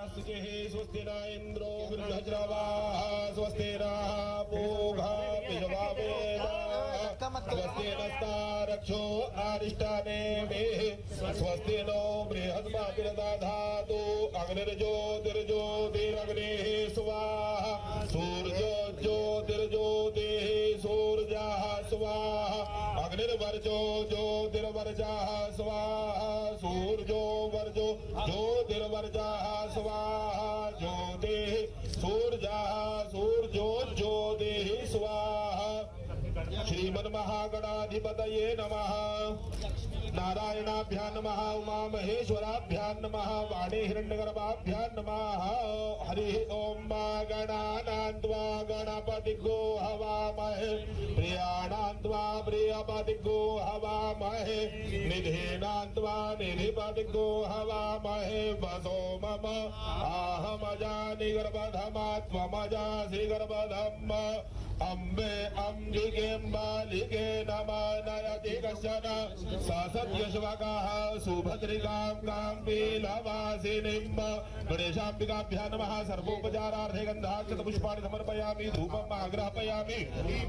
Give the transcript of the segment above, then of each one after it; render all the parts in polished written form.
स्वस्ति न इंद्रो वृद्धश्रवाः स्वस्ति नः पूषा विश्ववेदाः स्वस्ति नस्तारक्षो अरिष्टानेमिः स्वस्ति नो बृहस्पतिर्दधातु अग्निर्ज्योतिर्ज्योतिरग्निः स्वाहा सूर्यो ज्योतिर्ज्योतिः सूर्यः स्वाहा अग्निर्वर्जो ज्योतिर्वर्जः स्वाहा सूर्यो वर्जो ज्योतिर्वर्जः स्वाहा ज्योतिः सूर्यः सूर्यो ज्योतिः स्वाहा श्रीमन्महागणाधिपतये नमः नारायणाभ्यां नमः उमा महेश्वराभ्यां नमः वाणी हिरण्यगर्भाभ्यां नमः हरि ओम गणानान्त्वा गणपतिगो हवामहे प्रियाणान्त्वा प्रियपतिगो हवामहे निधीनान्त्वा निधिपतिगो हवामहे वसो मम आहमजानि गर्भधमात्वमजासि गर्भधम् अम्बे अम्बिकेम्बालिके नमः नयति कश्चन ससत्यश्वकाः सुभद्रिकां काम्बीलवासिनीं गणेशाम्बिकाभ्यां नमः सर्वोपचारार्थे गन्धाक्षतपुष्पाणि समर्पयामि धूपम् आग्रापयामि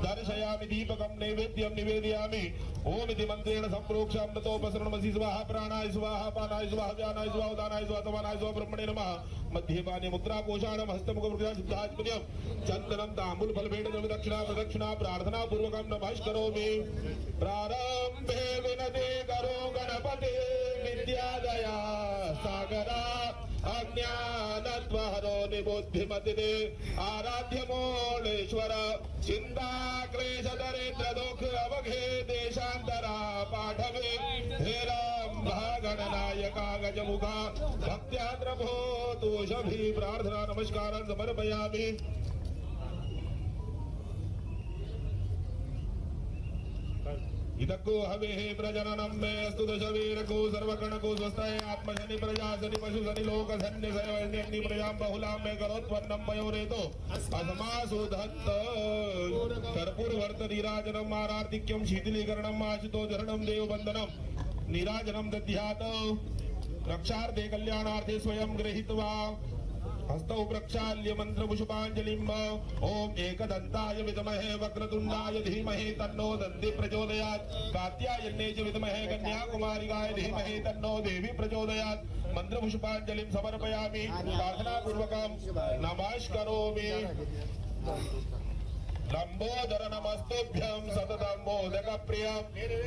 दर्शयामि दीपकं नैवेद्यं निवेदयामि ओम इति मन्त्रेण सम्प्रोक्ष्य अमृतोपसरणमसि स्वाहा प्राणाय स्वाहा पानाय स्वाहा व्यानाय स्वाहा उदानाय स्वाहा समानाय स्वाहा ब्रह्मणे नमः मध्यपाने मुद्राकोशाणं हस्तमुखमुद्रा सिद्धात्मन्यं चन्दनं ताम्बूल फलभेट दक्षिणा प्रदक्षिणा प्रार्थना पूर्वकं नमस्करोमि प्रारंभे विनते करो गणपते विद्यादया सागरा अज्ञानत्वहरो निबुद्धिमतिते आराध्य मोलेश्वर चिंता क्लेश दरिद्र दुख अवघे देशांतरा पाठवे हेरंभा गणनायका गजमुखा भक्त्याद्र भो तोषभी प्रार्थना नमस्कारं समर्पयामि इदको हवे प्रजननम में अस्तु दशवीरको सर्वगणको स्वस्थय आत्मशनि प्रजाशनि पशुशनि लोकशन्य सयवन्यग्नि प्रजां बहुलां में करोत्पन्नं पयोरेतो अस्मासु दत्त कर्पूरवर्त नीराजनम् आरार्तिक्यं शीतलीकरणम् आशितो चरणं देवबन्धनं नीराजनं दध्यात् रक्षार्थे कल्याणार्थे स्वयं गृहीत्वा हस्तौ प्रक्षाल्य मंत्र पुष्पांजलिम् ओम एकदंताय विद्महे वक्रतुंडाय धीमहि तन्नो दन्ति प्रचोदयात् कात्यायन्ये च विद्महे कन्याकुमारिकाय धीमहि तन्नो देवी प्रचोदयात् मंत्र पुष्पांजलिं समर्पयामि प्रार्थना पूर्वकं नमस्करोमि लंबोदर नमस्तुभ्यं सततं मोदक प्रियं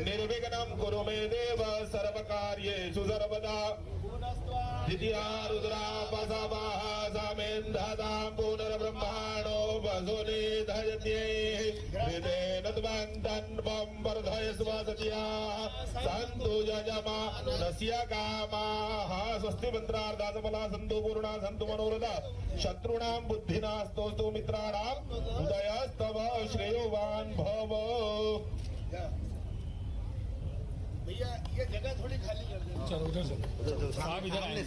निर्विघ्नं कुरु मे देव सर्वकार्येषु सर्वदा द्वितीया रुद्रापसवाः सामेन्धतां पुनर्ब्रह्माणो वसुनि धयत्यै विदेन त्वं वर्धयस्व सत्याः सन्तु यजमानस्य कामाः स्वस्ति मन्त्रार्था सफला सन्तु पूर्णा सन्तु मनोरथा शत्रूणां बुद्धिनास्तोस्तु मित्राणां उदयस्तव श्रेयोवान् भव। भैया ये जगह थोड़ी खाली कर दो। चलो उधर से आप इधर आइए।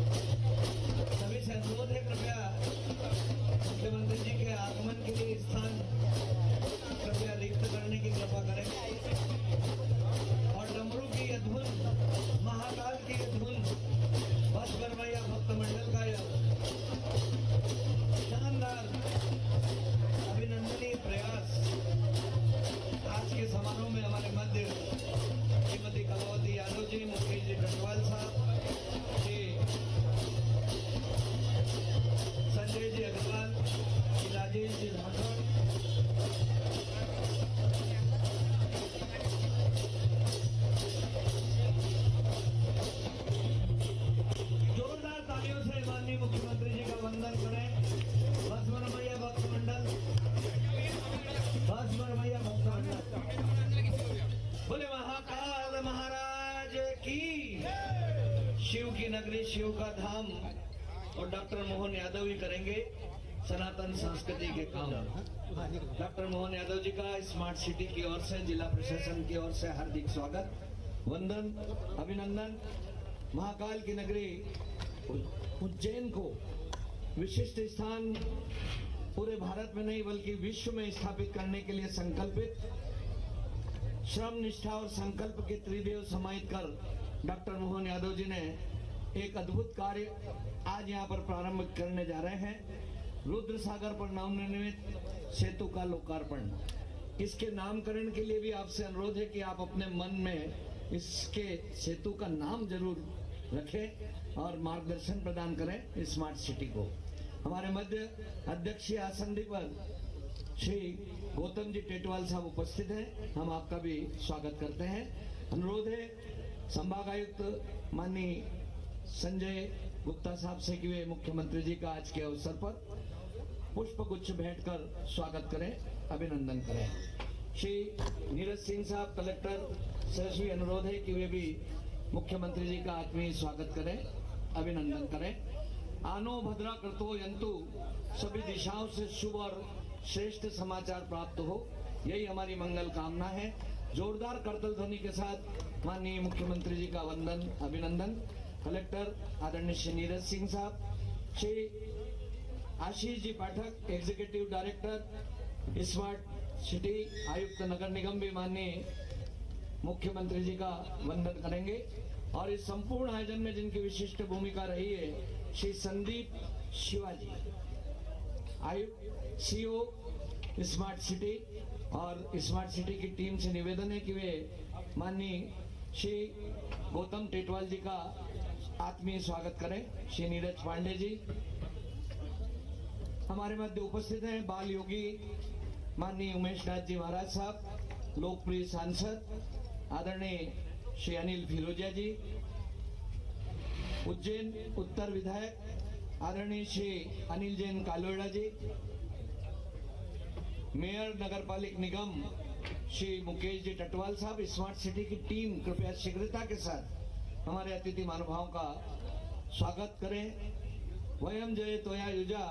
सभी से अनुरोध है कृपया और डॉक्टर मोहन यादव ही करेंगे सनातन संस्कृति के काम। डॉक्टर मोहन यादव जी का स्मार्ट सिटी की ओर से, जिला प्रशासन की ओर से हार्दिक स्वागत, वंदन, अभिनंदन। महाकाल की नगरी उज्जैन को विशिष्ट स्थान पूरे भारत में नहीं बल्कि विश्व में स्थापित करने के लिए संकल्पित, श्रम, निष्ठा और संकल्प के त्रिदेव समाहित कर डॉक्टर मोहन यादव जी ने एक अद्भुत कार्य आज यहाँ पर प्रारंभ करने जा रहे हैं। रुद्र सागर पर नवनिर्मित सेतु का लोकार्पण। इसके नामकरण के लिए भी आपसे अनुरोध है कि आप अपने मन में इसके सेतु का नाम जरूर रखें और मार्गदर्शन प्रदान करें स्मार्ट सिटी को। हमारे मध्य अध्यक्षीय आसन पर श्री गौतम जी टेटवाल साहब उपस्थित हैं, हम आपका भी स्वागत करते हैं। अनुरोध है संभागायुक्त माननीय संजय गुप्ता साहब से कि वे मुख्यमंत्री जी का आज के अवसर पर पुष्प गुच्छ भेंट कर स्वागत करें, अभिनंदन करें। श्री नीरज सिंह साहब कलेक्टर से भी अनुरोध है कि वे भी मुख्यमंत्री जी का आत्मीय स्वागत करें, अभिनंदन करें। आनो भद्रा करतो यंतु, सभी दिशाओं से शुभ और श्रेष्ठ समाचार प्राप्त हो, यही हमारी मंगल कामना है। जोरदार करतल ध्वनि के साथ माननीय मुख्यमंत्री जी का वंदन, अभिनंदन। कलेक्टर आदरणीय श्री नीरज सिंह साहब, श्री आशीष जी पाठक एग्जीक्यूटिव डायरेक्टर स्मार्ट सिटी, आयुक्त नगर निगम भी माननीय मुख्यमंत्री जी का वंदन करेंगे। और इस संपूर्ण आयोजन में जिनकी विशिष्ट भूमिका रही है श्री संदीप शिवाजी, आयुक्त सीओ स्मार्ट सिटी, और स्मार्ट सिटी की टीम से निवेदन है कि वे माननीय श्री गौतम टेटवाल जी का आत्मीय स्वागत करें। श्री नीरज पांडे जी हमारे मध्य उपस्थित हैं। बाल योगी माननीय उमेश नाथ जी महाराज साहब, लोकप्रिय सांसद आदरणीय श्री अनिल फिरोजिया जी, उज्जैन उत्तर विधायक आदरणीय श्री अनिल जैन कालोड़ा जी, मेयर नगरपालिक निगम श्री मुकेश जी टटवाल साहब, स्मार्ट सिटी की टीम कृपया शीघ्रता के साथ हमारे अतिथि महानुभावों का स्वागत करें। वयम जय तोया युजा,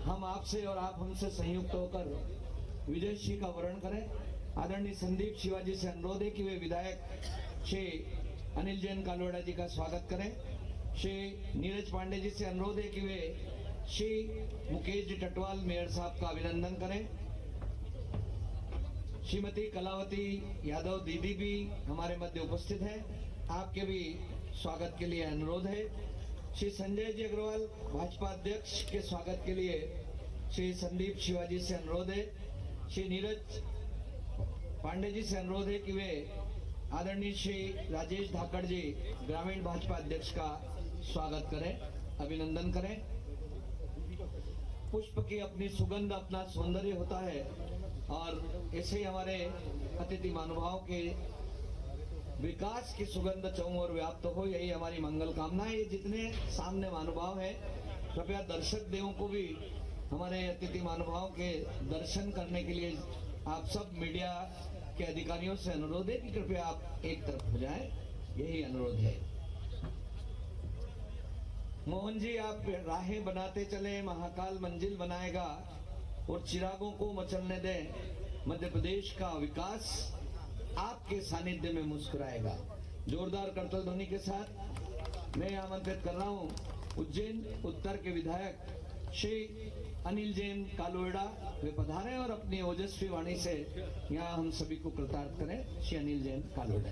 हम आपसे और आप हमसे संयुक्त होकर विजय श्री का वर्ण करें। आदरणीय संदीप शिवाजी से अनुरोध है कि वे विधायक श्री अनिल जैन कालोड़ा जी का स्वागत करें। श्री नीरज पांडे जी से अनुरोध है कि वे श्री मुकेश जी टटवाल मेयर साहब का अभिनंदन करें। श्रीमती कलावती यादव दीदी भी हमारे मध्य उपस्थित हैं, आपके भी स्वागत के लिए अनुरोध है। श्री संजय जी अग्रवाल भाजपा अध्यक्ष के स्वागत के लिए श्री संदीप शिवाजी से अनुरोध है। श्री नीरज पांडे जी से अनुरोध है कि वे आदरणीय श्री राजेश धाकड़ जी ग्रामीण भाजपा अध्यक्ष का स्वागत करें, अभिनंदन करें। पुष्प की अपनी सुगंध, अपना सौंदर्य होता है और ऐसे ही हमारे अतिथि महानुभावों के विकास की सुगंध चौओर व्याप्त हो, यही हमारी मंगल कामना है। ये जितने सामने महानुभाव हैं, कृपया दर्शक देवों को भी हमारे अतिथि महानुभावों के दर्शन करने के लिए आप सब मीडिया के अधिकारियों से अनुरोध है कि कृपया आप एक तरफ हो जाएं, यही अनुरोध है। मोहन जी, आप राहें बनाते चले, महाकाल मंजिल बनाएगा और चिरागों को मचलने दें। मध्य प्रदेश का विकास आपके सानिध्य में मुस्कुराएगा। जोरदार करतल ध्वनि के साथ मैं आमंत्रित कर रहा हूं उज्जैन उत्तर के विधायक श्री अनिल जैन कालोड़ा, वे पधारें और अपनी ओजस्वी वाणी से यहाँ हम सभी को कृतार्थ करें। श्री अनिल जैन कालोड़ा।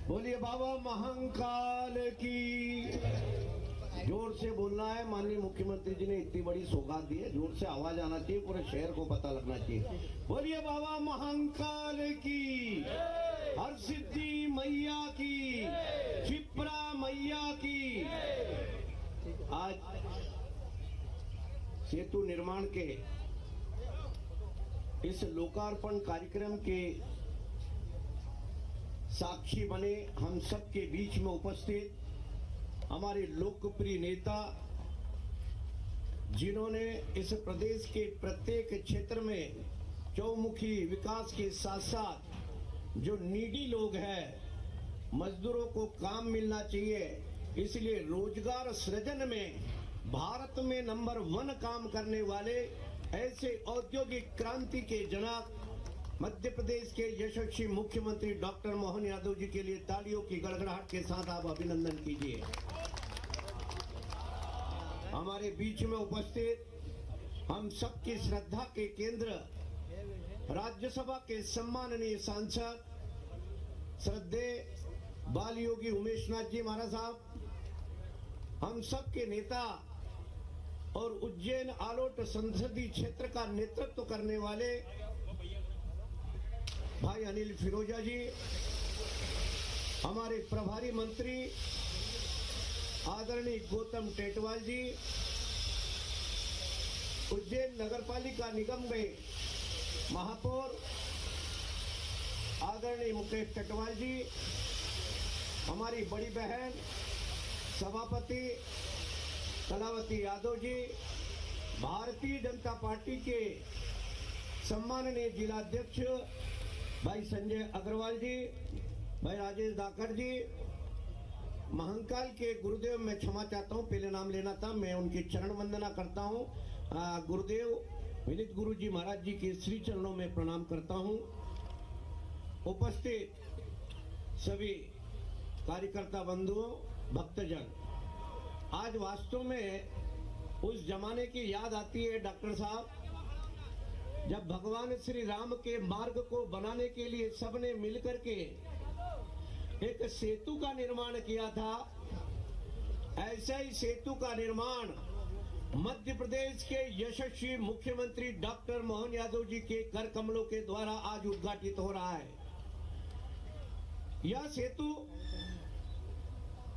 बोलिए बाबा महाकाल की। जोर से बोलना है। माननीय मुख्यमंत्री जी ने इतनी बड़ी सौगात दी है, जोर से आवाज आना चाहिए, पूरे शहर को पता लगना चाहिए। बोलिए बाबा महाकाल की, हर सिद्धि मैया की, क्षिप्रा मैया की। आज सेतु निर्माण के इस लोकार्पण कार्यक्रम के साक्षी बने हम सबके बीच में उपस्थित हमारे लोकप्रिय नेता, जिन्होंने इस प्रदेश के प्रत्येक क्षेत्र में चौमुखी विकास के साथ साथ जो नीडी लोग हैं, मजदूरों को काम मिलना चाहिए, इसलिए रोजगार सृजन में भारत में नंबर 1 काम करने वाले ऐसे औद्योगिक क्रांति के जनक मध्य प्रदेश के यशस्वी मुख्यमंत्री डॉक्टर मोहन यादव जी के लिए तालियों की गड़गड़ाहट के साथ आप अभिनंदन कीजिए। हमारे बीच में उपस्थित हम सबकी श्रद्धा के केंद्र राज्यसभा के सम्माननीय सांसद श्रद्धेय बाल योगी उमेश नाथ जी महाराज साहब, हम सबके नेता और उज्जैन आलोट संसदीय क्षेत्र का नेतृत्व करने वाले भाई अनिल फिरोजा जी, हमारे प्रभारी मंत्री आदरणीय गौतम टेटवाल जी, उज्जैन नगरपालिका निगम में महापौर आदरणीय मुकेश टेटवाल जी, हमारी बड़ी बहन सभापति कलावती यादव जी, भारतीय जनता पार्टी के सम्माननीय जिलाध्यक्ष भाई संजय अग्रवाल जी, भाई राजेश धाकड़ जी, महंकाल के गुरुदेव, मैं क्षमा चाहता हूं, पहले नाम लेना था, मैं उनकी चरण वंदना करता हूं। गुरुदेव विनीत गुरु जी महाराज जी के श्री चरणों में प्रणाम करता हूं। उपस्थित सभी कार्यकर्ता बंधुओं, भक्तजन, आज वास्तव में उस जमाने की याद आती है डॉक्टर साहब, जब भगवान श्री राम के मार्ग को बनाने के लिए सबने मिलकर के एक सेतु का निर्माण किया था। ऐसा ही सेतु का निर्माण मध्य प्रदेश के यशस्वी मुख्यमंत्री डॉक्टर मोहन यादव जी के कर कमलों के द्वारा आज उद्घाटित हो रहा है। यह सेतु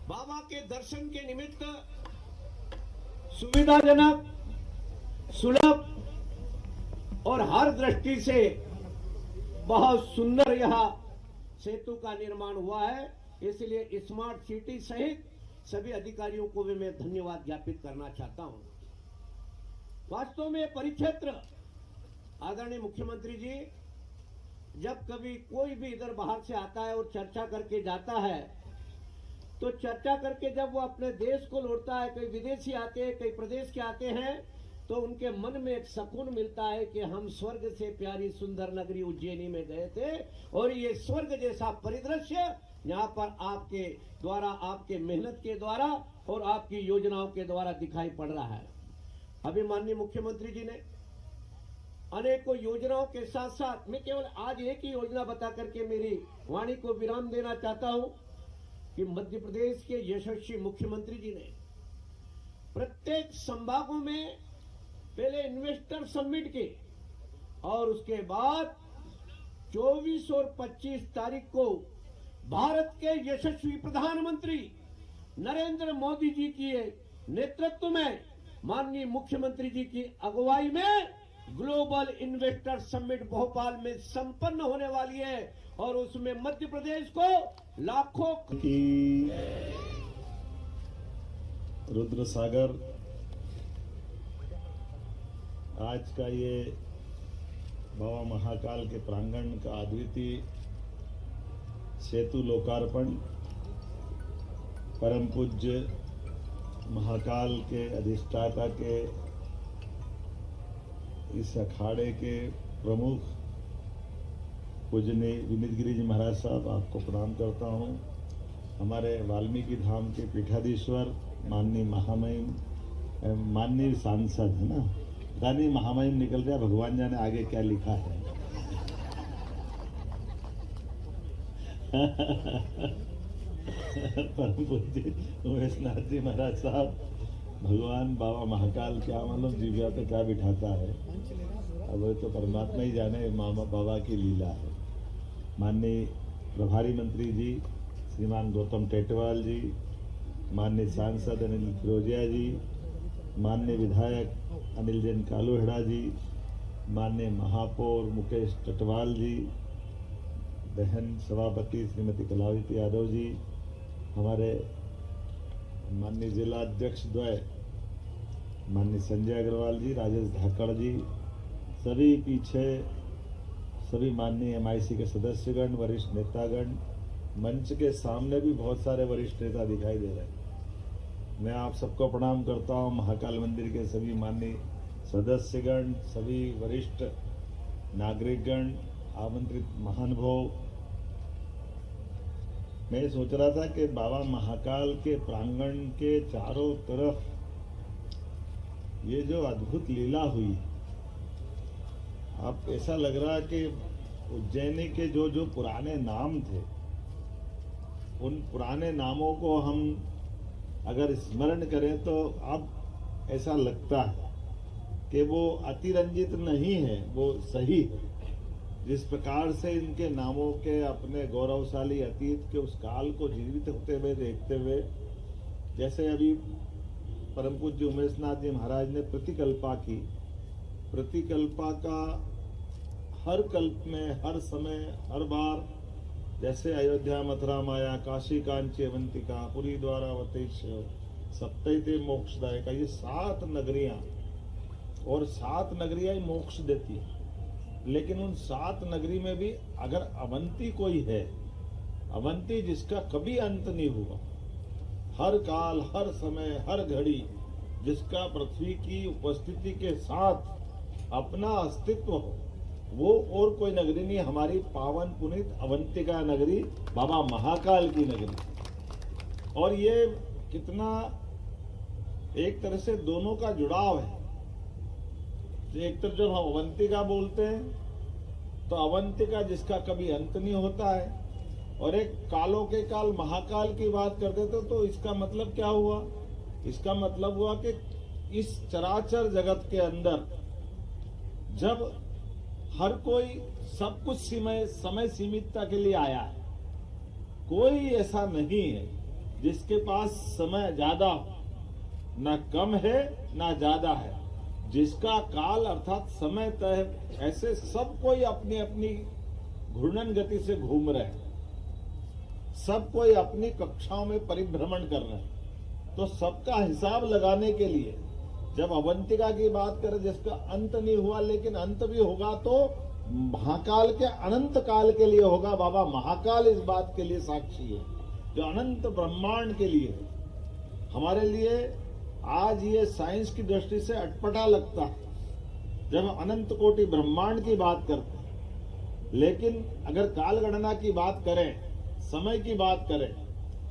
बाबा के दर्शन के निमित्त सुविधाजनक, सुलभ और हर दृष्टि से बहुत सुंदर यह सेतु का निर्माण हुआ है। इसलिए स्मार्ट सिटी सहित सभी अधिकारियों को भी मैं धन्यवाद ज्ञापित करना चाहता हूं। वास्तव में परिक्षेत्र आदरणीय मुख्यमंत्री जी, जब कभी कोई भी इधर बाहर से आता है और चर्चा करके जाता है, तो चर्चा करके जब वो अपने देश को लौटता है, कई विदेशी आते हैं, कई प्रदेश के आते हैं, तो उनके मन में एक सुकून मिलता है कि हम स्वर्ग से प्यारी सुंदर नगरी उज्जैनी में गए थे और ये स्वर्ग जैसा परिदृश्य यहाँ पर आपके द्वारा, आपके मेहनत के द्वारा और आपकी योजनाओं के द्वारा दिखाई पड़ रहा है। अभी माननीय मुख्यमंत्री जी ने अनेकों योजनाओं के साथ साथ, मैं केवल आज एक ही योजना बता करके मेरी वाणी को विराम देना चाहता हूं कि मध्य प्रदेश के यशस्वी मुख्यमंत्री जी ने प्रत्येक संभागों में पहले इन्वेस्टर समिट के और उसके बाद 24 और 25 तारीख को भारत के यशस्वी प्रधानमंत्री नरेंद्र मोदी जी की नेतृत्व में माननीय मुख्यमंत्री जी की अगुवाई में ग्लोबल इन्वेस्टर समिट भोपाल में संपन्न होने वाली है और उसमें मध्य प्रदेश को लाखों की रुद्र सागर आज का ये बाबा महाकाल के प्रांगण का अद्वितीय सेतु लोकार्पण परम पूज्य महाकाल के अधिष्ठाता के इस अखाड़े के प्रमुख पूजनीय विनीत गिरी जी महाराज साहब, आपको प्रणाम करता हूँ। हमारे वाल्मीकि धाम के पीठाधीश्वर माननीय महामहिम, माननीय सांसद है ना, रानी महामहिम निकल गया, भगवान जाने आगे क्या लिखा है। परम पूज्य उमेश नाथ जी महाराज साहब, भगवान बाबा महाकाल क्या मालूम जीविया पे क्या बिठाता है, अब वो तो परमात्मा ही जाने, मामा बाबा की लीला है। माननीय प्रभारी मंत्री जी श्रीमान गौतम टेटवाल जी, माननीय सांसद अनिल फिरोजिया जी, माननीय विधायक अनिल जैन कालूहेड़ा जी, माननीय महापौर मुकेश टेटवाल जी, बहन सभापति श्रीमती कलावती यादव जी, हमारे माननीय जिला अध्यक्ष द्वय माननीय संजय अग्रवाल जी, राजेश धाकड़ जी, सभी पीछे सभी माननीय MIC के सदस्यगण, वरिष्ठ नेतागण, मंच के सामने भी बहुत सारे वरिष्ठ नेता दिखाई दे रहे हैं। मैं आप सबको प्रणाम करता हूं। महाकाल मंदिर के सभी माननीय सदस्यगण, सभी वरिष्ठ नागरिकगण, आमंत्रित महानुभाव। मैं सोच रहा था कि बाबा महाकाल के प्रांगण के चारों तरफ ये जो अद्भुत लीला हुई, अब ऐसा लग रहा कि उज्जैनी के जो जो पुराने नाम थे, उन पुराने नामों को हम अगर स्मरण करें तो अब ऐसा लगता है कि वो अतिरंजित नहीं है, वो सही है। जिस प्रकार से इनके नामों के अपने गौरवशाली अतीत के उस काल को जीवित होते हुए देखते हुए, जैसे अभी परम पूज्य उमेश नाथ जी महाराज ने प्रतिकल्पा की, प्रतिकल्पा का हर कल्प में, हर समय, हर बार, जैसे अयोध्या मथुरा माया, काशी कांची अवंतिका, पुरी द्वारावती सप्तैते मोक्षदायिका, ये 7 नगरियां, और 7 नगरियां ही मोक्ष देती है। लेकिन उन 7 नगरी में भी अगर अवंती कोई है, अवंती जिसका कभी अंत नहीं हुआ, हर काल, हर समय, हर घड़ी, जिसका पृथ्वी की उपस्थिति के साथ अपना अस्तित्व हो, वो और कोई नगरी नहीं, हमारी पावन पुनीत अवंतिका नगरी, बाबा महाकाल की नगरी। और ये कितना एक तरह से दोनों का जुड़ाव है। एक तरफ जब हम अवंतिका बोलते हैं तो अवंतिका जिसका कभी अंत नहीं होता है, और एक कालों के काल महाकाल की बात करते थे, तो इसका मतलब क्या हुआ? इसका मतलब हुआ कि इस चराचर जगत के अंदर जब हर कोई सब कुछ समय सीमितता के लिए आया है, कोई ऐसा नहीं है जिसके पास समय ज्यादा हो, ना कम है ना ज्यादा है। जिसका काल अर्थात समय तय है, ऐसे सब कोई अपनी अपनी घूर्णन गति से घूम रहे हैं, सब कोई अपनी कक्षाओं में परिभ्रमण कर रहे हैं। तो सबका हिसाब लगाने के लिए जब अवंतिका की बात करें, जिसका अंत नहीं हुआ लेकिन अंत भी होगा, तो महाकाल के अनंत काल के लिए होगा। बाबा महाकाल इस बात के लिए साक्षी है, जो अनंत ब्रह्मांड के लिए है। हमारे लिए आज ये साइंस की दृष्टि से अटपटा लगता है जब हम अनंत कोटि ब्रह्मांड की बात करते हैं, लेकिन अगर काल गणना की बात करें, समय की बात करें,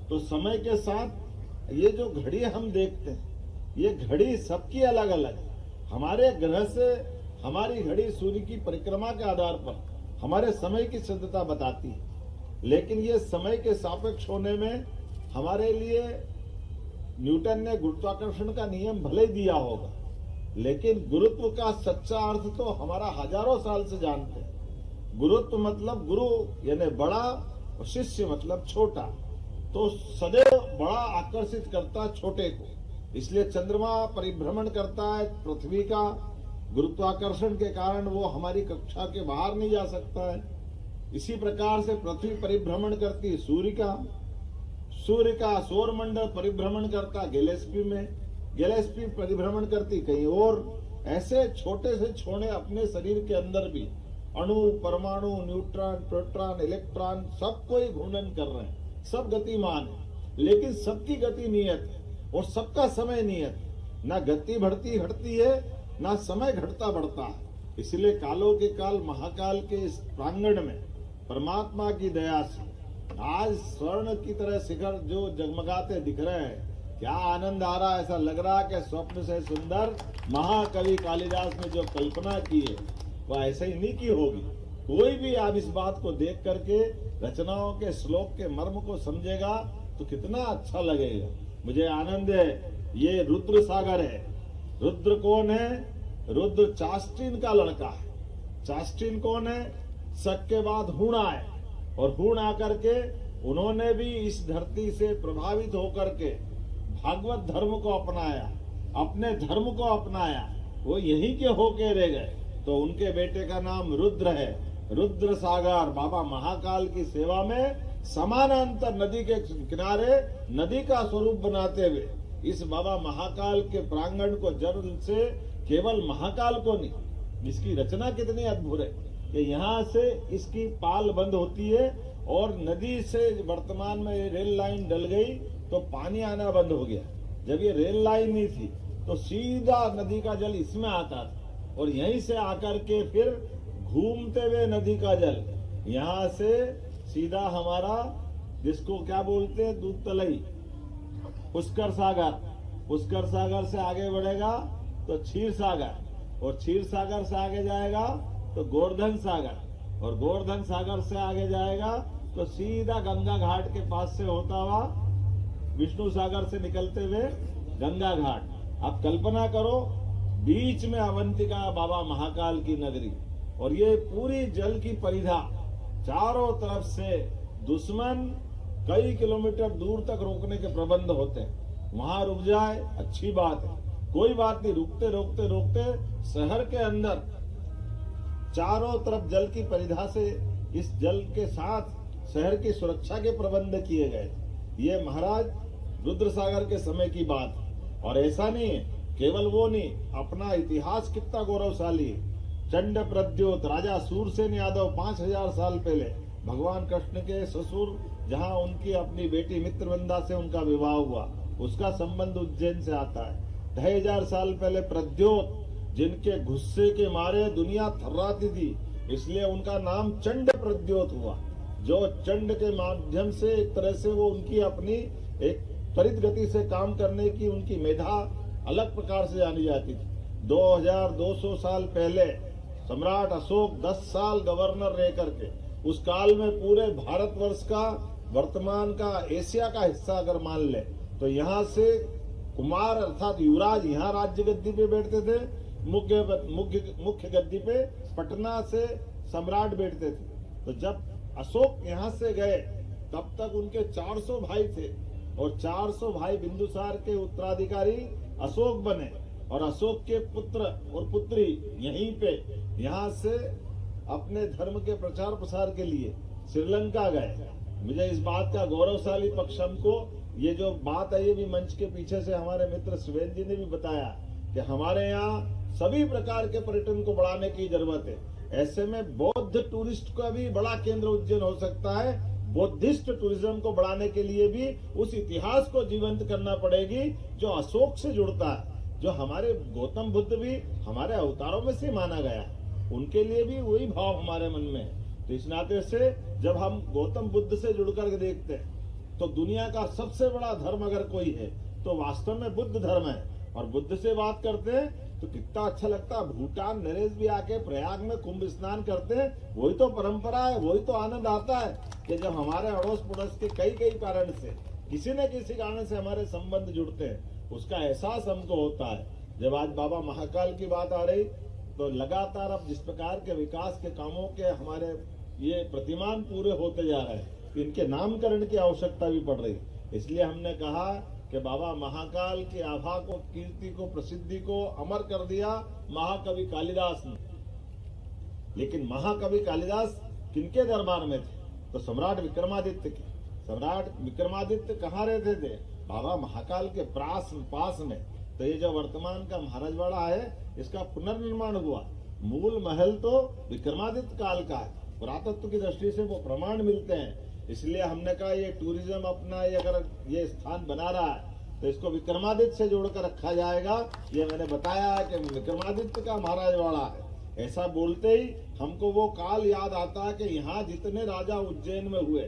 तो समय के साथ ये जो घड़ी हम देखते हैं, ये घड़ी सबकी अलग अलग है। हमारे ग्रह से हमारी घड़ी सूर्य की परिक्रमा के आधार पर हमारे समय की सिद्धता बताती है, लेकिन ये समय के सापेक्ष होने में हमारे लिए न्यूटन ने गुरुत्वाकर्षण का नियम भले ही दिया होगा, लेकिन गुरुत्व का सच्चा अर्थ तो हमारा हजारों साल से जानते हैं। गुरुत्व मतलब गुरु यानी बड़ा, और शिष्य मतलब छोटा। तो सदैव बड़ा आकर्षित करता छोटे को, इसलिए चंद्रमा परिभ्रमण करता है पृथ्वी का, गुरुत्वाकर्षण के कारण वो हमारी कक्षा के बाहर नहीं जा सकता है। इसी प्रकार से पृथ्वी परिभ्रमण करती है सूर्य का सौर मंडल परिभ्रमण करता गैलेक्सी में, गैलेक्सी परिभ्रमण करती कहीं और। ऐसे छोटे से छोटे अपने शरीर के अंदर भी अणु, परमाणु, न्यूट्रॉन, प्रोटॉन, इलेक्ट्रॉन सब कोई घूर्णन कर रहे हैं, सब गतिमान है, लेकिन सबकी गति नियत है और सबका समय नियत है। ना गति बढ़ती घटती है, ना समय घटता बढ़ता है। इसलिए कालों के काल महाकाल के इस प्रांगण में परमात्मा की दया से आज स्वर्ण की तरह शिखर जो जगमगाते दिख रहे हैं, क्या आनंद आ रहा है। ऐसा लग रहा है कि स्वप्न से सुंदर महाकवि कालिदास ने जो कल्पना की है वह ऐसे ही नहीं की होगी। कोई भी आप इस बात को देख करके रचनाओं के श्लोक के मर्म को समझेगा तो कितना अच्छा लगेगा। मुझे आनंद है। ये रुद्र सागर है। रुद्र कौन है? रुद्र चास्टिन का लड़का है। चास्टिन कौन है? शक के बाद हूण आए, और हूण आकर के उन्होंने भी इस धरती से प्रभावित होकर के भागवत धर्म को अपनाया, अपने धर्म को अपनाया, वो यहीं के होके रह गए। तो उनके बेटे का नाम रुद्र है। रुद्र सागर बाबा महाकाल की सेवा में समानांतर नदी के किनारे नदी का स्वरूप बनाते हुए इस बाबा महाकाल के प्रांगण को जल से केवल महाकाल को नहीं, इसकी रचना कितनी अद्भुत है कि यहाँ से इसकी पाल बंद होती है और नदी से वर्तमान में रेल लाइन डल गई तो पानी आना बंद हो गया। जब ये रेल लाइन नहीं थी तो सीधा नदी का जल इसमें आता था और यहीं से आकर के फिर घूमते हुए नदी का जल यहाँ से सीधा हमारा जिसको क्या बोलते हैं दूध तलई पुष्कर सागर से आगे बढ़ेगा तो क्षीर सागर और क्षीर सागर से आगे जाएगा तो गोवर्धन सागर और गोवर्धन सागर से आगे जाएगा तो सीधा गंगा घाट के पास से होता हुआ विष्णु सागर से निकलते हुए गंगा घाट। अब कल्पना करो बीच में अवंतिका बाबा महाकाल की नगरी और ये पूरी जल की परिधा चारों तरफ से दुश्मन कई किलोमीटर दूर तक रोकने के प्रबंध होते हैं। वहां रुक जाए अच्छी बात है, कोई बात नहीं, रोकते शहर के अंदर चारों तरफ जल की परिधा से इस जल के साथ शहर की सुरक्षा के प्रबंध किए गए। ये महाराज रुद्रसागर के समय की बात है और ऐसा नहीं है, केवल वो नहीं, अपना इतिहास कितना गौरवशाली है। चंड प्रद्योत राजा सूरसेन यादव 5000 साल पहले भगवान कृष्ण के ससुर जहां उनकी अपनी बेटी मित्रवृंदा से उनका विवाह हुआ, उसका संबंध उज्जैन से आता है। 2500 साल पहले प्रद्योत जिनके गुस्से के मारे दुनिया थर्राती थी, इसलिए उनका नाम चंड प्रद्योत हुआ। जो चंड के माध्यम से एक तरह से वो उनकी अपनी एक त्वरित गति से काम करने की उनकी मेधा अलग प्रकार से जानी जाती थी। 2200 साल पहले सम्राट अशोक 10 साल गवर्नर रह करके उस काल में पूरे भारतवर्ष का वर्तमान का एशिया का हिस्सा अगर मान ले तो यहाँ से कुमार अर्थात युवराज यहाँ राज्य गद्दी पे बैठते थे, मुख्य गद्दी पे पटना से सम्राट बैठते थे। तो जब अशोक यहाँ से गए तब तक उनके 400 भाई थे और 400 भाई बिंदुसार के उत्तराधिकारी अशोक बने और अशोक के पुत्र और पुत्री यहीं पे यहाँ से अपने धर्म के प्रचार प्रसार के लिए श्रीलंका गए। मुझे इस बात का गौरवशाली पक्ष हमको ये जो बात है ये भी मंच के पीछे से हमारे मित्र सुवेन जी ने भी बताया कि हमारे यहाँ सभी प्रकार के पर्यटन को बढ़ाने की जरूरत है। ऐसे में बौद्ध टूरिस्ट का भी बड़ा केंद्र उज्जैन हो सकता है। बौद्धिस्ट टूरिज्म को बढ़ाने के लिए भी उस इतिहास को जीवंत करना पड़ेगी जो अशोक से जुड़ता है, जो हमारे गौतम बुद्ध भी हमारे अवतारों में से माना गया है, उनके लिए भी वही भाव हमारे मन में है। तो इस नाते से जब हम गौतम बुद्ध से जुड़कर देखते हैं तो दुनिया का सबसे बड़ा धर्म अगर कोई है तो वास्तव में बुद्ध धर्म है। और बुद्ध से बात करते हैं तो कितना अच्छा लगता है। भूटान नरेश भी आके प्रयाग में कुंभ स्नान करते हैं, वही तो परंपरा है, वही तो आनंद आता है कि जब हमारे अड़ोस पड़ोस के कई कारण से किसी न किसी कारण से हमारे संबंध जुड़ते हैं, उसका एहसास हमको होता है। जब आज बाबा महाकाल की बात आ रही तो लगातार अब जिस प्रकार के विकास के कामों के हमारे ये प्रतिमान पूरे होते जा रहे हैं, इनके नामकरण की आवश्यकता भी पड़ रही। इसलिए हमने कहा कि बाबा महाकाल की आभा को, कीर्ति को, प्रसिद्धि को अमर कर दिया महाकवि कालिदास ने। लेकिन महाकवि कालिदास किनके दरबार में थे? तो सम्राट विक्रमादित्य के। सम्राट विक्रमादित्य कहाँ रहते थे? बाबा महाकाल के पास में। तो ये जो वर्तमान का महाराजवाड़ा है इसका पुनर्निर्माण हुआ। मूल महल तो विक्रमादित्य काल का है, पुरातत्व की दृष्टि से वो प्रमाण मिलते हैं। इसलिए हमने कहा ये टूरिज्म अपना ये अगर ये स्थान बना रहा है तो इसको विक्रमादित्य से जोड़कर रखा जाएगा। ये मैंने बताया है कि विक्रमादित्य का महाराजवाड़ा है। ऐसा बोलते ही हमको वो काल याद आता है कि यहाँ जितने राजा उज्जैन में हुए,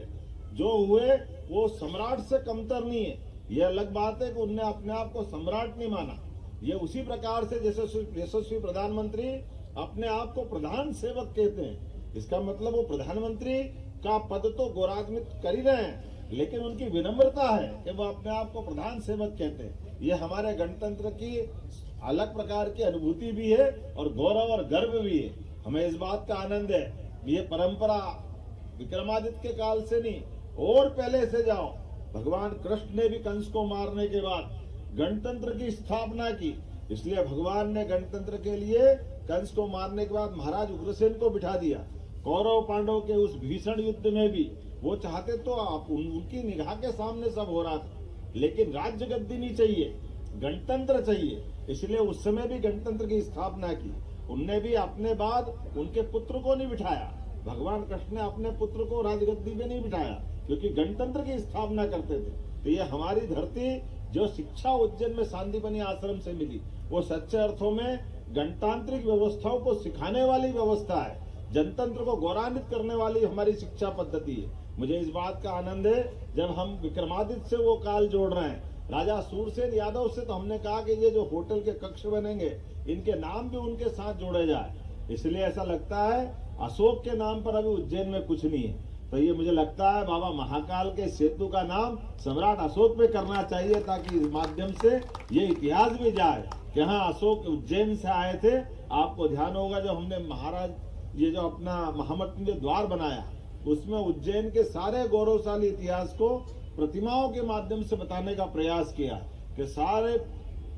जो हुए वो सम्राट से कमतर नहीं है। ये अलग बात है कि उनने अपने आप को सम्राट नहीं माना। ये उसी प्रकार से जैसे यशस्वी प्रधानमंत्री अपने आप को प्रधान सेवक कहते हैं, इसका मतलब वो प्रधानमंत्री का पद तो गौरवान्वित कर ही रहे हैं, लेकिन उनकी विनम्रता है कि वो अपने आप को प्रधान सेवक कहते हैं। ये हमारे गणतंत्र की अलग प्रकार की अनुभूति भी है और गौरव और गर्व भी है। हमें इस बात का आनंद है। ये परंपरा विक्रमादित्य के काल से नहीं और पहले से जाओ। भगवान कृष्ण ने भी कंस को मारने के बाद गणतंत्र की स्थापना की। इसलिए भगवान ने गणतंत्र के लिए कंस को मारने के बाद महाराज उग्रसेन को बिठा दिया। कौरव पांडव के उस भीषण युद्ध में भी वो चाहते तो आप उनकी निगाह के सामने सब हो रहा था, लेकिन राज्य गद्दी नहीं चाहिए, गणतंत्र चाहिए। इसलिए उस समय भी गणतंत्र की स्थापना की। उनने भी अपने बाद उनके पुत्र को नहीं बिठाया। भगवान कृष्ण ने अपने पुत्र को राजगद्दी में नहीं बिठाया क्योंकि गणतंत्र की स्थापना करते थे। तो ये हमारी धरती जो शिक्षा उज्जैन में सांदीपनि आश्रम से मिली वो सच्चे अर्थों में गणतांत्रिक व्यवस्थाओं को सिखाने वाली व्यवस्था है, जनतंत्र को गौरवान्वित करने वाली हमारी शिक्षा पद्धति है। मुझे इस बात का आनंद है जब हम विक्रमादित्य से वो काल जोड़ रहे हैं, राजा सूरसेन यादव से, तो हमने कहा कि ये जो होटल के कक्ष बनेंगे इनके नाम भी उनके साथ जोड़े जाए। इसलिए ऐसा लगता है अशोक के नाम पर अभी उज्जैन में कुछ नहीं है, तो ये मुझे लगता है बाबा महाकाल के सेतु का नाम सम्राट अशोक पे करना चाहिए, ताकि इस माध्यम से ये इतिहास भी जाए कि हाँ अशोक उज्जैन से आए थे। आपको ध्यान होगा जब हमने महाराज ये जो अपना महामृत्युंजय द्वार बनाया उसमें उज्जैन के सारे गौरवशाली इतिहास को प्रतिमाओं के माध्यम से बताने का प्रयास किया कि सारे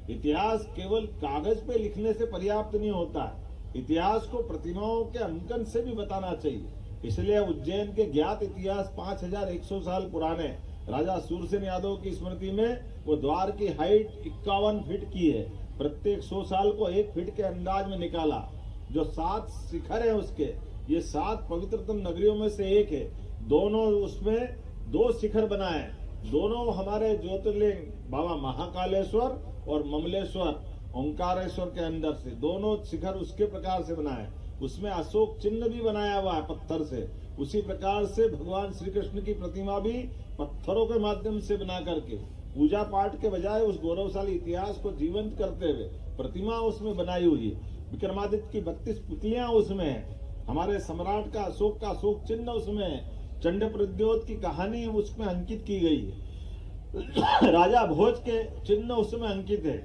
इतिहास केवल कागज पे लिखने से पर्याप्त नहीं होता है, इतिहास को प्रतिमाओं के अंकन से भी बताना चाहिए। इसलिए उज्जैन के ज्ञात इतिहास 5100 साल पुराने राजा सूरसेन यादव की स्मृति में वो द्वार की हाइट 51 फीट की है, प्रत्येक 100 साल को 1 फीट के अंदाज में निकाला। जो 7 शिखर है उसके, ये 7 पवित्रतम नगरियों में से एक है। दोनों उसमें 2 शिखर बनाए, दोनों हमारे ज्योतिर्लिंग बाबा महाकालेश्वर और ममलेश्वर ओंकारेश्वर के अंदर से दोनों शिखर उसके प्रकार से बनाए। उसमें अशोक चिन्ह भी बनाया हुआ है पत्थर से। उसी प्रकार से भगवान श्री कृष्ण की प्रतिमा भी पत्थरों के माध्यम से बना करके पूजा पाठ के बजाय उस गौरवशाली इतिहास को जीवंत करते हुए प्रतिमा उसमें बनाई हुई है। विक्रमादित्य की 32 पुतलियां उसमें है, हमारे सम्राट का अशोक चिन्ह उसमें है, चंड प्रद्योत की कहानी उसमें अंकित की गई है, राजा भोज के चिन्ह उसमें अंकित है।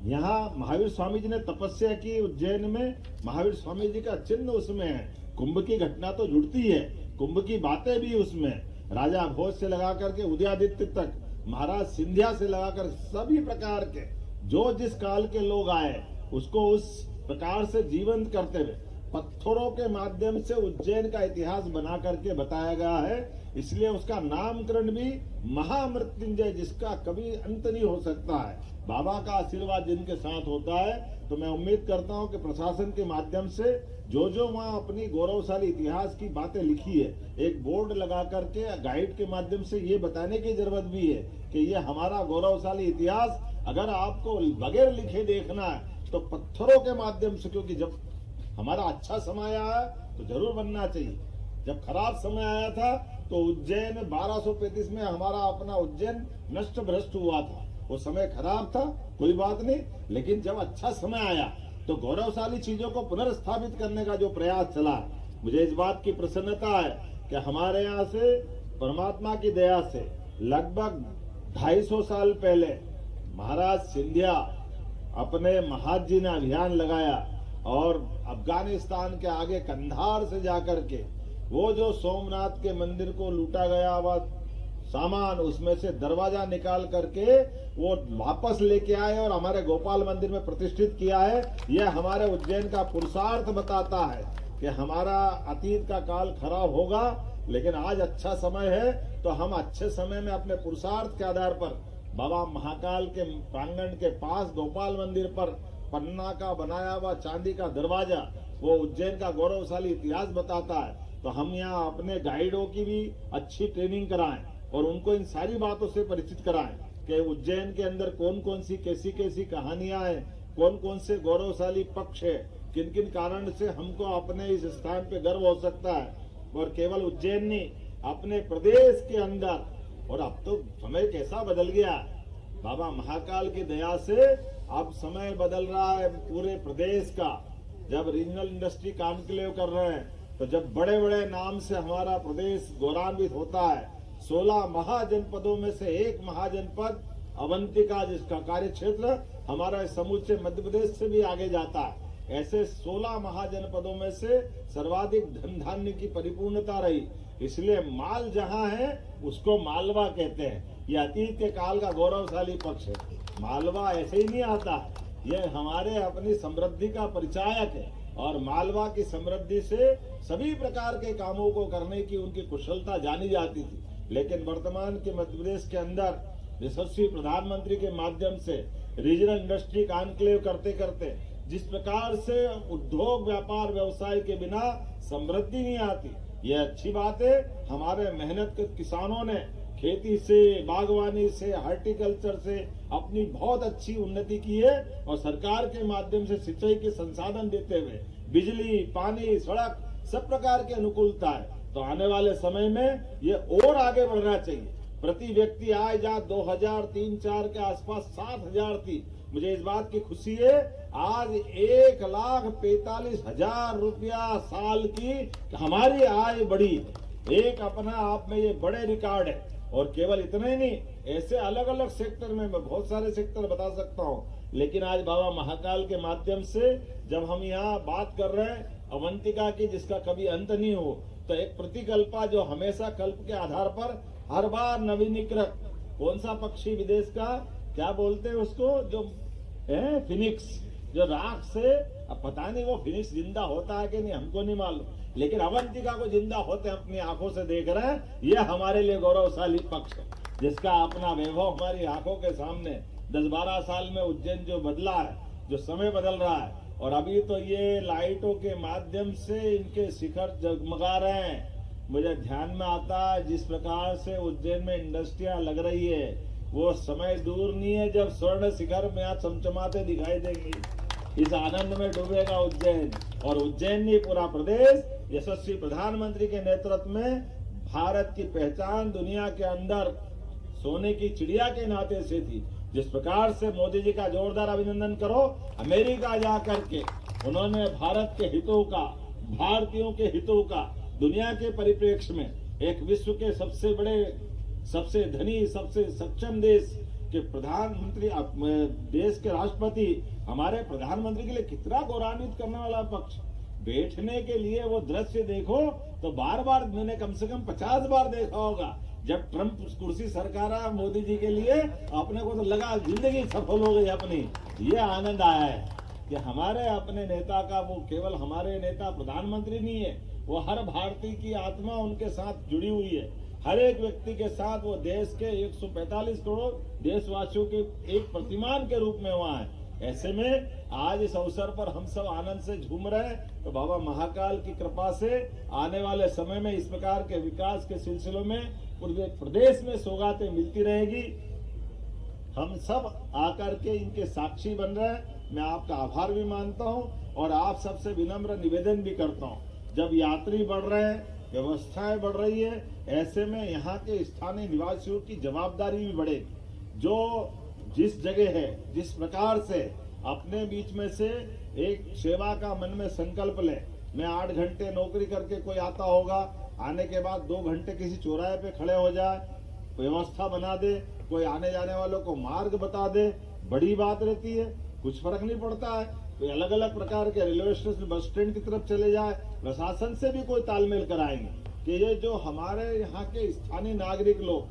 यहाँ महावीर स्वामी जी ने तपस्या की उज्जैन में, महावीर स्वामी जी का चिन्ह उसमें है। कुंभ की घटना तो जुड़ती है, कुंभ की बातें भी उसमें, राजा भोज से लगा करके उदयादित्य तक, महाराज सिंधिया से लगाकर सभी प्रकार के जो जिस काल के लोग आए उसको उस प्रकार से जीवंत करते हुए पत्थरों के माध्यम से उज्जैन का इतिहास बना करके बताया गया है। इसलिए उसका नामकरण भी महामृत्युंजय, जिसका कभी अंत नहीं हो सकता है। बाबा का आशीर्वाद जिनके साथ होता है, तो मैं उम्मीद करता हूं कि प्रशासन के माध्यम से जो वहाँ अपनी गौरवशाली इतिहास की बातें लिखी है, एक बोर्ड लगा करके गाइड के माध्यम से ये बताने की जरूरत भी है कि ये हमारा गौरवशाली इतिहास अगर आपको बगैर लिखे देखना है तो पत्थरों के माध्यम से, क्योंकि जब हमारा अच्छा समय आया तो जरूर बनना चाहिए। जब खराब समय आया था तो उज्जैन 1235 में हमारा अपना उज्जैन नष्ट भ्रष्ट हुआ था, वो समय खराब था, कोई बात नहीं, लेकिन जब अच्छा समय आया तो गौरवशाली चीजों को पुनर्स्थापित करने का जो प्रयास चला, मुझे इस बात की प्रसन्नता है कि हमारे यहाँ से परमात्मा की दया से लगभग 250 साल पहले महाराज सिंधिया अपने महाजी ने अभियान लगाया और अफगानिस्तान के आगे कंधार से जाकर के वो जो सोमनाथ के मंदिर को लूटा गया हुआ सामान, उसमें से दरवाजा निकाल करके वो वापस लेके आए और हमारे गोपाल मंदिर में प्रतिष्ठित किया है। यह हमारे उज्जैन का पुरुषार्थ बताता है कि हमारा अतीत का काल खराब होगा, लेकिन आज अच्छा समय है, तो हम अच्छे समय में अपने पुरुषार्थ के आधार पर बाबा महाकाल के प्रांगण के पास गोपाल मंदिर पर पन्ना का बनाया हुआ चांदी का दरवाजा, वो उज्जैन का गौरवशाली इतिहास बताता है। तो हम यहाँ अपने गाइडों की भी अच्छी ट्रेनिंग कराएं और उनको इन सारी बातों से परिचित कराएं कि उज्जैन के अंदर कौन कौन सी कैसी कैसी कहानियां हैं, कौन कौन से गौरवशाली पक्ष है, किन किन कारण से हमको अपने इस स्थान पे गर्व हो सकता है। और केवल उज्जैन नहीं, अपने प्रदेश के अंदर, और अब तो समय कैसा बदल गया, बाबा महाकाल की दया से अब समय बदल रहा है पूरे प्रदेश का। जब रीजनल इंडस्ट्री कॉन्क्लेव कर रहे हैं, तो जब बड़े बड़े नाम से हमारा प्रदेश गौरवान्वित होता है, 16 महाजनपदों में से एक महाजनपद अवंतिका, जिसका कार्य क्षेत्र हमारा समूचे मध्य प्रदेश से भी आगे जाता है, ऐसे 16 महाजनपदों में से सर्वाधिक धन धान्य की परिपूर्णता रही। इसलिए माल जहां है उसको मालवा कहते हैं। ये अतीत के काल का गौरवशाली पक्ष है। मालवा ऐसे ही नहीं आता, ये हमारे अपनी समृद्धि का परिचायक है और मालवा की समृद्धि से सभी प्रकार के कामों को करने की उनकी कुशलता जानी जाती थी। लेकिन वर्तमान के मध्य प्रदेश के अंदर यशस्वी प्रधानमंत्री के माध्यम से रीजनल इंडस्ट्री कॉन्क्लेव करते करते जिस प्रकार से उद्योग व्यापार व्यवसाय के बिना समृद्धि नहीं आती, यह अच्छी बात है। हमारे मेहनत के किसानों ने, खेती से, बागवानी से, हार्टिकल्चर से अपनी बहुत अच्छी उन्नति की है और सरकार के माध्यम से सिंचाई के संसाधन देते हुए बिजली, पानी, सड़क सब प्रकार की अनुकूलता है। तो आने वाले समय में ये और आगे बढ़ना चाहिए। प्रति व्यक्ति आय जहाँ 2003-4 के आसपास 7,000 थी, मुझे इस बात की खुशी है आज 1,45,000 रुपया साल की हमारी आय बढ़ी। एक अपना आप में ये बड़े रिकॉर्ड है। और केवल इतना ही नहीं, ऐसे अलग अलग सेक्टर में मैं बहुत सारे सेक्टर बता सकता हूँ, लेकिन आज बाबा महाकाल के माध्यम से जब हम यहाँ बात कर रहे हैं अवंतिका की, जिसका कभी अंत नहीं हो, तो एक प्रतिकल्पा जो हमेशा कल्प के आधार पर हर बार नवीनीकृत, कौन सा पक्षी विदेश का क्या बोलते हैं उसको, जो है फिनिक्स, जो राख से, अब पता नहीं वो फिनिक्स जिंदा होता है कि नहीं हमको नहीं मालूम, लेकिन अवंतिका को जिंदा होते अपनी आंखों से देख रहे हैं। ये हमारे लिए गौरवशाली पक्ष है, जिसका अपना वैभव हमारी आंखों के सामने 10-12 साल में उज्जैन जो बदला है, जो समय बदल रहा है, और अभी तो ये लाइटों के माध्यम से इनके शिखर जगमगा रहे हैं। मुझे ध्यान में आता है जिस प्रकार से उज्जैन में इंडस्ट्रियां लग रही है, वो समय दूर नहीं है जब स्वर्ण शिखर में आज चमचमाते दिखाई देंगी। इस आनंद में डूबेगा उज्जैन, और उज्जैन नहीं पूरा प्रदेश यशस्वी प्रधानमंत्री के नेतृत्व में भारत की पहचान दुनिया के अंदर सोने की चिड़िया के नाते से थी। जिस प्रकार से मोदी जी का जोरदार अभिनंदन करो, अमेरिका जाकर के उन्होंने भारत के हितों का, भारतीयों के हितों का दुनिया के परिप्रेक्ष्य में एक विश्व के सबसे बड़े, सबसे धनी, सबसे सक्षम देश के प्रधानमंत्री, देश के राष्ट्रपति हमारे प्रधानमंत्री के लिए कितना गौरवान्वित करने वाला पक्ष। बैठने के लिए वो दृश्य देखो तो बार बार मैंने कम से कम 50 बार देखा होगा। जब ट्रंप कुर्सी सरकारा मोदी जी के लिए, अपने को तो लगा जिंदगी सफल हो गई अपनी। ये आनंद आया है कि हमारे अपने नेता का, वो केवल हमारे नेता प्रधानमंत्री नहीं है, वो हर भारतीय की आत्मा उनके साथ जुड़ी हुई है। हर एक व्यक्ति के साथ वो देश के 145 करोड़ देशवासियों के एक प्रतिमान के रूप में वहाँ है। ऐसे में आज इस अवसर पर हम सब आनंद से झूम रहे हैं। तो बाबा महाकाल की कृपा से आने वाले समय में इस प्रकार के विकास के सिलसिलों में पूरे प्रदेश में सौगातें मिलती रहेगी। हम सब आकर के इनके साक्षी बन रहे हैं। मैं आपका आभार भी मानता हूं और आप सबसे विनम्र निवेदन भी करता हूं, जब यात्री बढ़ रहे हैं, व्यवस्थाएं बढ़ रही है, ऐसे में यहाँ के स्थानीय निवासियों की जवाबदारी भी बढ़ेगी। जो जिस जगह है, जिस प्रकार से अपने बीच में से एक सेवा का मन में संकल्प ले, मैं 8 घंटे नौकरी करके कोई आता होगा, आने के बाद 2 घंटे किसी चौराहे पे खड़े हो जाए, व्यवस्था बना दे, कोई आने जाने वालों को मार्ग बता दे, बड़ी बात रहती है। कुछ फर्क नहीं पड़ता है, कोई अलग अलग प्रकार के रेलवे स्टेशन, बस स्टैंड की तरफ चले जाए, प्रशासन से भी कोई तालमेल कराएंगे कि ये जो हमारे यहाँ के स्थानीय नागरिक लोग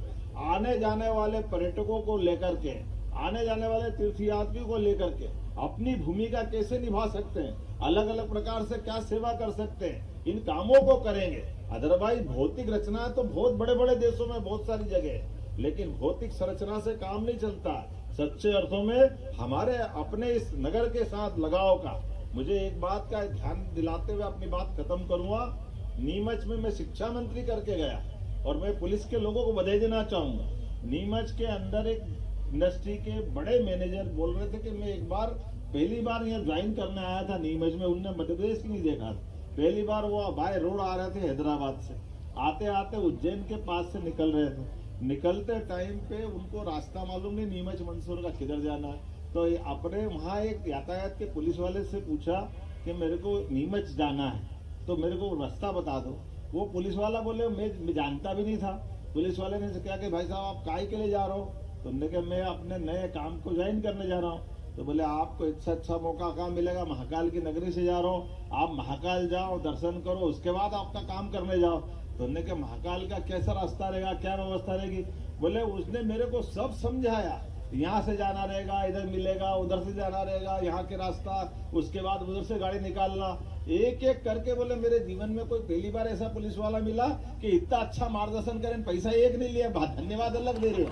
आने जाने वाले पर्यटकों को लेकर के, आने जाने वाले तीर्थयात्रियों को लेकर के अपनी भूमिका कैसे निभा सकते हैं, अलग अलग प्रकार से क्या सेवा कर सकते हैं, इन कामों को करेंगे। अदरवाइज भौतिक रचना तो बहुत बड़े बड़े देशों में बहुत सारी जगह है, लेकिन भौतिक संरचना से काम नहीं चलता। सच्चे अर्थों में हमारे अपने इस नगर के साथ लगाव का, मुझे एक बात का ध्यान दिलाते हुए अपनी बात खत्म करूंगा। नीमच में मैं शिक्षा मंत्री करके गया और मैं पुलिस के लोगों को बधाई देना चाहूंगा। नीमच के अंदर एक इंडस्ट्री के बड़े मैनेजर बोल रहे थे कि मैं एक बार पहली बार यहाँ ज्वाइन करने आया था नीमच में, उनने मध्य प्रदेश नहीं देखा था, पहली बार वो बाय रोड आ रहे थे हैदराबाद से, आते आते उज्जैन के पास से निकल रहे थे। निकलते टाइम पे उनको रास्ता मालूम नहीं नीमच मंदसौर का किधर जाना है, तो अपने वहाँ एक यातायात के पुलिस वाले से पूछा कि मेरे को नीमच जाना है तो मेरे को रास्ता बता दो। वो पुलिस वाला बोले मैं जानता भी नहीं था। पुलिस वाले ने कहा कि भाई साहब आप काहे के लिए जा रहे हो? तो उन्होंने कहा मैं अपने नए काम को ज्वाइन करने जा रहा हूँ। तो बोले आपको इससे अच्छा मौका कहाँ मिलेगा, महाकाल की नगरी से जा रहा हूँ, आप महाकाल जाओ, दर्शन करो, उसके बाद आपका काम करने जाओ। तो उन्होंने कहा महाकाल का कैसा रास्ता रहेगा, क्या व्यवस्था रहेगी? बोले उसने मेरे को सब समझाया, यहाँ से जाना रहेगा, इधर मिलेगा, उधर से जाना रहेगा, यहाँ के रास्ता, उसके बाद उधर से गाड़ी निकालना, एक एक करके। बोले मेरे जीवन में कोई पहली बार ऐसा पुलिस वाला मिला कि इतना अच्छा मार्गदर्शन करें, पैसा एक नहीं लिया, धन्यवाद अलग दे रहे।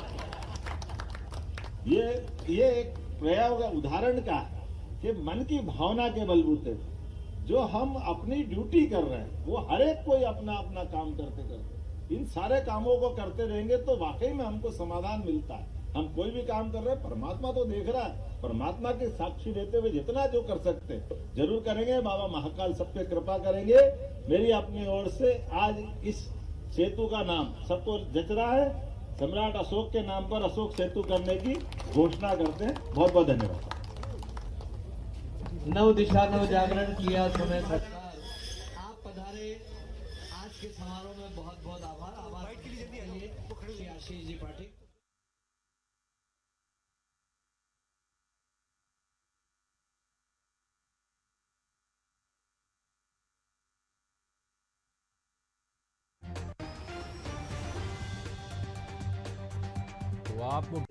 ये एक प्रयोग उदाहरण का कि मन की भावना के बलबूते जो हम अपनी ड्यूटी कर रहे हैं, वो हर एक कोई अपना अपना काम करते करते इन सारे कामों को करते रहेंगे तो वाकई में हमको समाधान मिलता है। हम कोई भी काम कर रहे हैं, परमात्मा तो देख रहा है, परमात्मा के साक्षी रहते हुए जितना जो कर सकते जरूर करेंगे। बाबा महाकाल सब पे कृपा करेंगे। मेरी अपनी ओर से आज इस सेतु का नाम सबको जच रहा है, सम्राट अशोक के नाम पर अशोक सेतु करने की घोषणा करते हैं। बहुत बहुत धन्यवाद। नव दिशा नव जागरण किया समय सरकार, आप पधारे आज के समारोह में, बहुत बहुत आभार के लिए श्री आशीष जी पाटिल।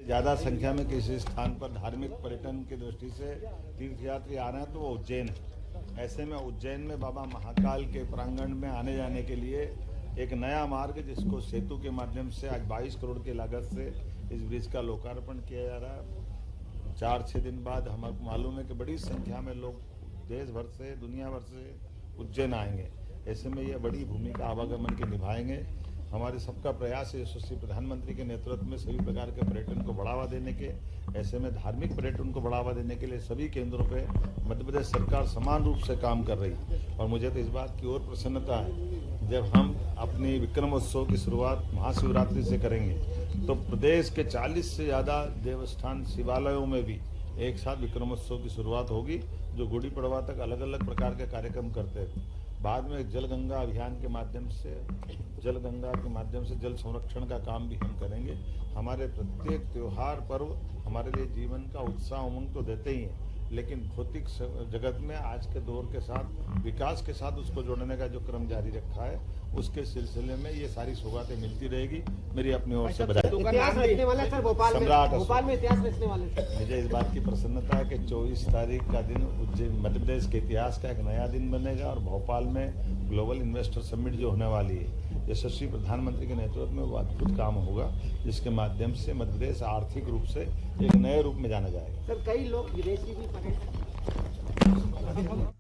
ज्यादा संख्या में किसी स्थान पर धार्मिक पर्यटन की दृष्टि से तीर्थयात्री आ रहे हैं तो वो उज्जैन है। ऐसे में उज्जैन में बाबा महाकाल के प्रांगण में आने जाने के लिए एक नया मार्ग, जिसको सेतु के माध्यम से आज 22 करोड़ की लागत से इस ब्रिज का लोकार्पण किया जा रहा है। 4-6 दिन बाद हमें मालूम है कि बड़ी संख्या में लोग देश भर से, दुनिया भर से उज्जैन आएंगे। ऐसे में ये बड़ी भूमिका आवागमन की निभाएंगे। हमारे सबका प्रयास है यशस्वी प्रधानमंत्री के नेतृत्व में सभी प्रकार के पर्यटन को बढ़ावा देने के, ऐसे में धार्मिक पर्यटन को बढ़ावा देने के लिए सभी केंद्रों पे मध्य प्रदेश सरकार समान रूप से काम कर रही है। और मुझे तो इस बात की और प्रसन्नता है, जब हम अपनी विक्रमोत्सव की शुरुआत महाशिवरात्रि से करेंगे तो प्रदेश के 40 से ज़्यादा देवस्थान शिवालयों में भी एक साथ विक्रमोत्सव की शुरुआत होगी, जो गुड़ी पड़वा तक अलग अलग प्रकार के कार्यक्रम करते हैं। बाद में जल गंगा अभियान के माध्यम से जल संरक्षण का काम भी हम करेंगे। हमारे प्रत्येक त्योहार पर्व हमारे लिए जीवन का उत्साह उमंग तो देते ही हैं, लेकिन भौतिक जगत में आज के दौर के साथ विकास के साथ उसको जोड़ने का जो क्रम जारी रखा है, उसके सिलसिले में ये सारी सौगातें मिलती रहेगी। मेरी अपनी ओर से बधाई। इतिहास रचने वाले सर भोपाल में इतिहास रचने वाले सर। मुझे इस बात की प्रसन्नता है कि 24 तारीख का दिन उज्जैन मध्य प्रदेश के इतिहास का एक नया दिन बनेगा और भोपाल में ग्लोबल इन्वेस्टर समिट जो होने वाली है, यशस्वी प्रधानमंत्री के नेतृत्व में वो अद्भुत काम होगा, जिसके माध्यम से मध्य प्रदेश आर्थिक रूप से एक नए रूप में जाना जाएगा। सर कई लोग विदेशी भी पर्यटन